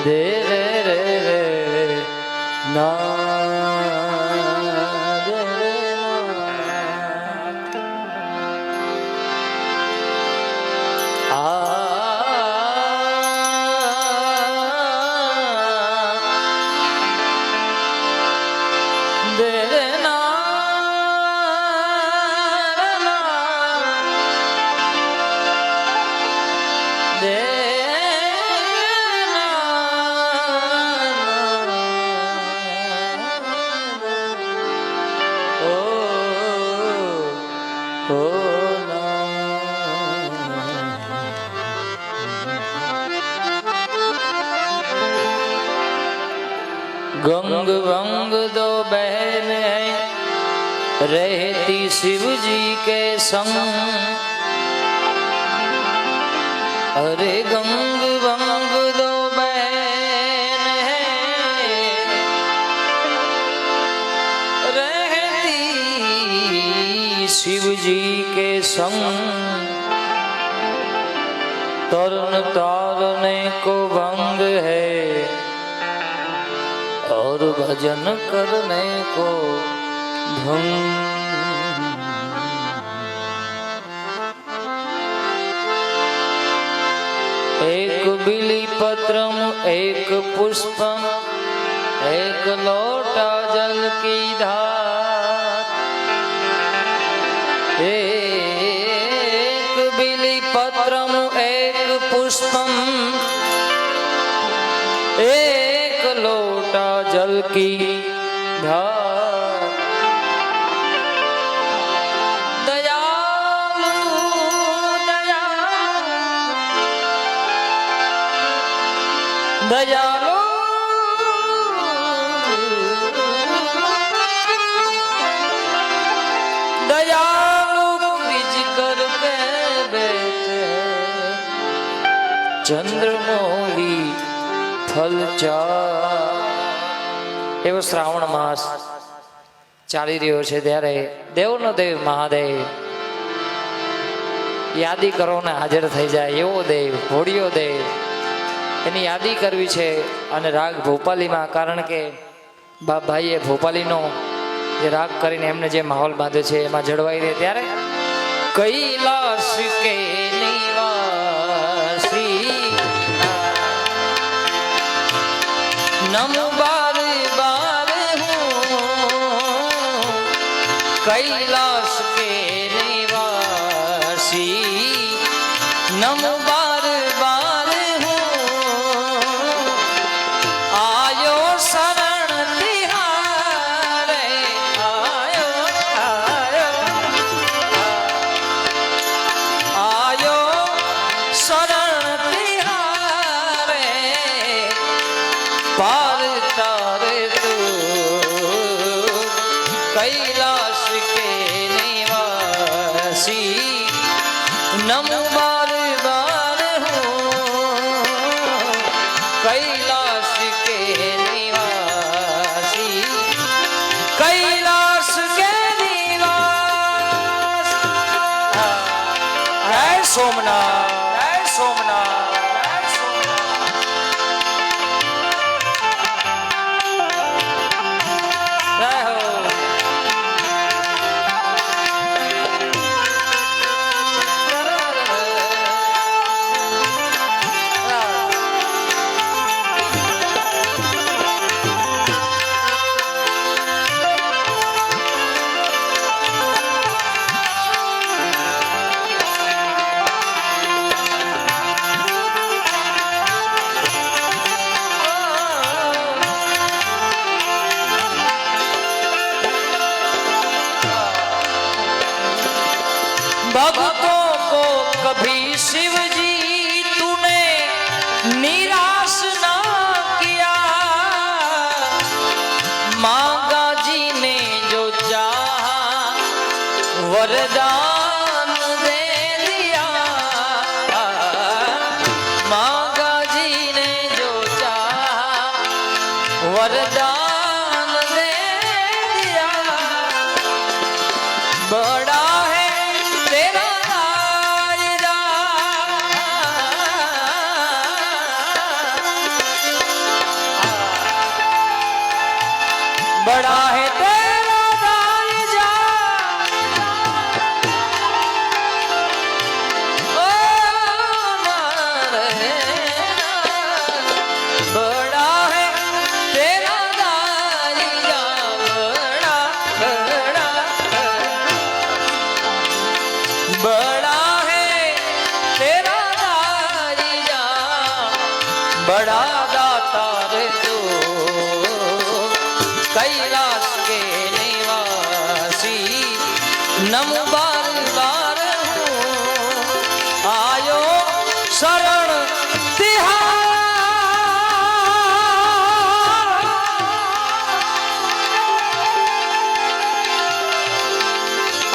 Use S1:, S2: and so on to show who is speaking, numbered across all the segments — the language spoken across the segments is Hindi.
S1: दे रे रे रे ना दे रे ना दे रे ना दे गंग वंग दो बहन है रहती शिव जी के संग। अरे गंग वंग दो बहन है रहती शिव जी के संग। तरन तारने को भंग है और भजन करने को भंग। एक बिली पत्रम एक पुष्पम एक लोटा जल की धार। एक बिली पत्रम एक पुष्पम एक लोटा जल की धार। दयालु दयालु दयालु दयालु ब्रिज करके बैठे चंद्रमौली फल एवं श्रावण मास चाली रह्यो छे त्यारे देवनो देव महादेव यादी करो ने हाजर थई जाय एवो देव घोड़ियो देव एनी यादी करवी छे। अने राग भोपाली में कारण के बाप भाईए भोपाली नो जे राग करीने एमने जे माहौल बांध्यो छे एमां जळवाई रहे त्यारे कैलाश के निवासी नमो बार बार हूँ कैलाश के निवासी नमो बार बार हूँ आयो शरण तिहारे आयो आयो आयो शरण तिहारे पार तारे तू कैलाश के निवासी नमो बार बार हूँ कैलाश के निवासी कैलाश के निवास। जय सोमनाथ जय सोमनाथ जय सोमनाथ। जय हो भक्तों को कभी शिव जी तूने निराश ना किया। मांगा जी ने जो चाहा वरदान दे दिया। मांगा जी ने जो चाहा वरदान दे दिया। बड़ा बड़ा दातार तू कैलाश के निवासी नमो बार बार हूँ आयो शरण तिहार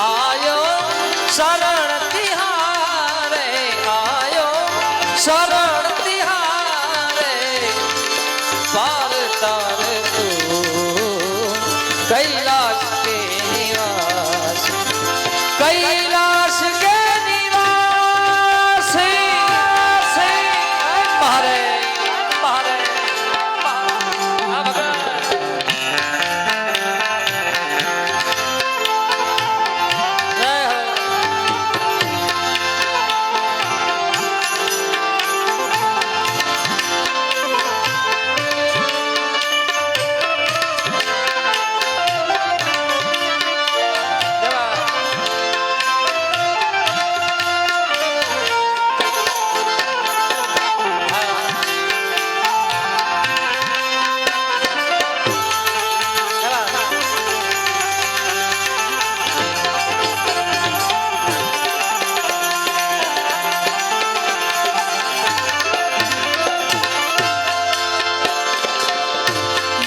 S1: आयो शरण तिहारे आयो शरण तिहारे पार तार तू कैलाश के निवास कैलाश के निवास मारे मारे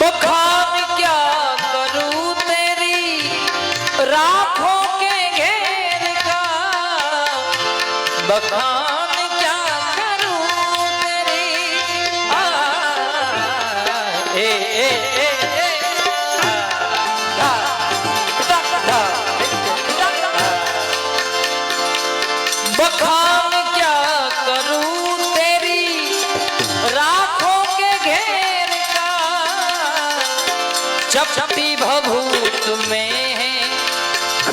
S1: बखान क्या करूं तेरी ए ए ए ए बखान क्या करूं तेरी राखों के घेर का चपटी भभूत में है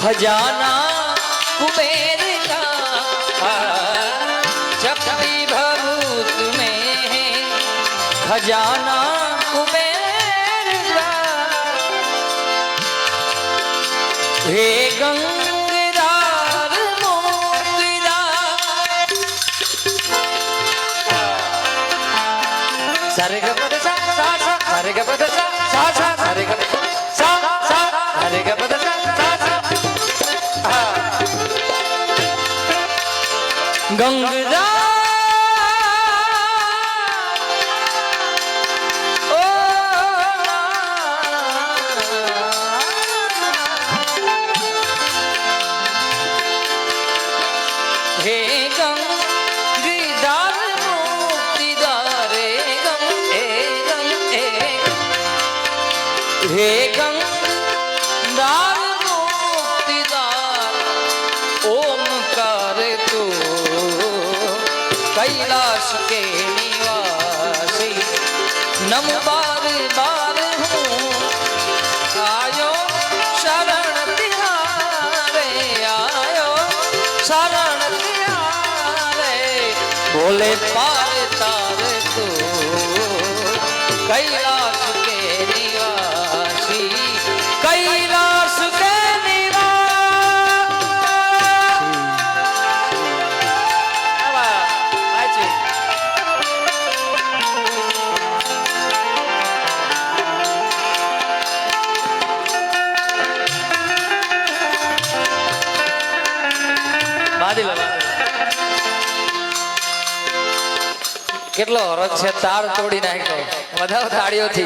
S1: खजाना कुबेर का चपटी भभूत में है खजाना कुबेर का हे गंगेदार मोतीदार सारे ग पद सा सा सा सारे ग पद सा सा सा सारे ग सा सा सारे ग पद सा सा गंगेदार हे गंगेदार मोतीदार हे गंगेदार मोतीदार ओमकार तू कैलाश के निवासी नमो बार बार हूँ आयो शरण तिहारे आयो शरण तिहारे बोले पार तार तू कैलाश के निवासी कैलाश के કેટલો હરખ છે તાર તોડી નાખ્યો વધારે તાળીઓથી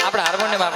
S1: આપણે હાર્મોનિયમ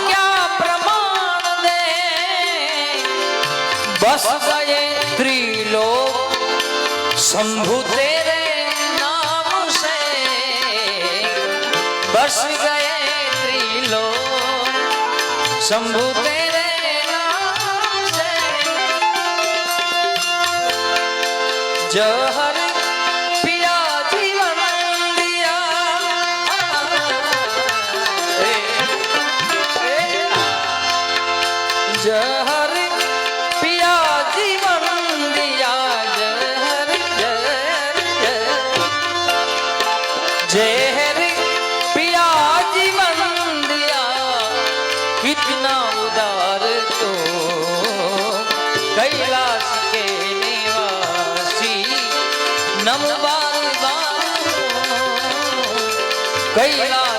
S1: क्या प्रमाण दे, बस गए त्रिलोक शंभु तेरे नाम से, बस गए त्रिलोक शंभु तेरे नाम से। जहर पिया जीवन दिया, जहर पिया जीवन दिया, जहर जहर जहर पिया जीवन दिया, कितना उदार तो कैलाश के निवासी, नम बार बार कैलाश